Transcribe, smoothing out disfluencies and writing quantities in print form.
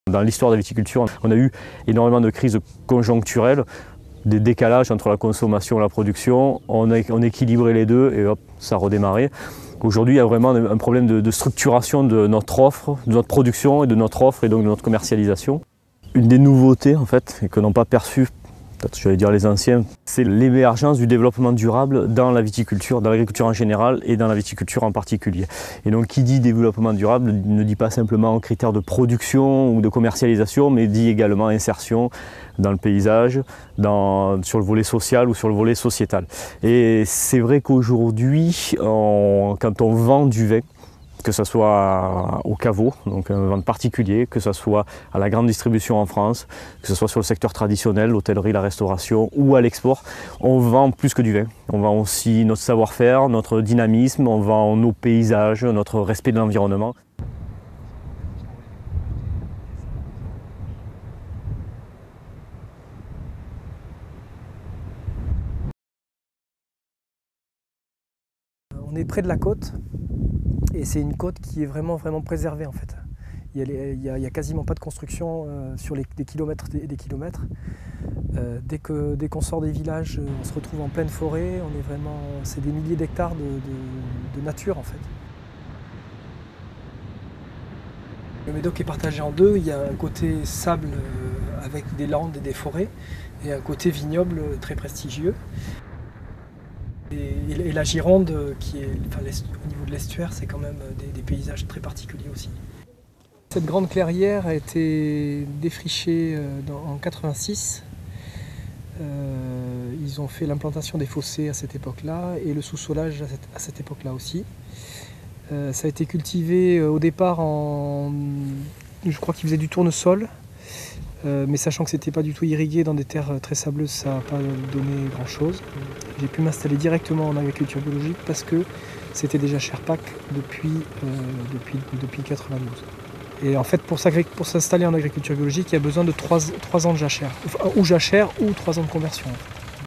Dans l'histoire de la viticulture, on a eu énormément de crises conjoncturelles, des décalages entre la consommation et la production. On équilibrait les deux et hop, ça redémarrait. Aujourd'hui, il y a vraiment un problème de structuration de notre offre, de notre production et de notre offre et donc de notre commercialisation. Une des nouveautés en fait, et que n'ont pas perçu, peut-être je vais dire les anciens, c'est l'émergence du développement durable dans la viticulture, dans l'agriculture en général et dans la viticulture en particulier. Et donc qui dit développement durable ne dit pas simplement critères de production ou de commercialisation, mais dit également insertion dans le paysage, sur le volet social ou sur le volet sociétal. Et c'est vrai qu'aujourd'hui, quand on vend du vin, que ce soit au caveau, donc un vin particulier, que ce soit à la grande distribution en France, que ce soit sur le secteur traditionnel, l'hôtellerie, la restauration ou à l'export, on vend plus que du vin. On vend aussi notre savoir-faire, notre dynamisme, on vend nos paysages, notre respect de l'environnement. On est près de la côte et c'est une côte qui est vraiment préservée en fait. Il y a quasiment pas de construction sur des kilomètres et des kilomètres. Dès qu'on sort des villages, on se retrouve en pleine forêt. C'est des milliers d'hectares de nature en fait. Le Médoc est partagé en deux. Il y a un côté sable avec des landes et des forêts et un côté vignoble très prestigieux. Et la Gironde, au niveau de l'estuaire, c'est quand même des paysages très particuliers aussi. Cette grande clairière a été défrichée en 86. Ils ont fait l'implantation des fossés à cette époque-là et le sous-solage à cette époque-là aussi. Ça a été cultivé au départ je crois qu'ils faisaient du tournesol. Mais sachant que c'était pas du tout irrigué dans des terres très sableuses, ça n'a pas donné grand chose. J'ai pu m'installer directement en agriculture biologique parce que c'était déjà Sherpac depuis 92. Et en fait, pour s'installer en agriculture biologique, il y a besoin de 3 ans de jachère, ou jachère ou 3 ans de conversion.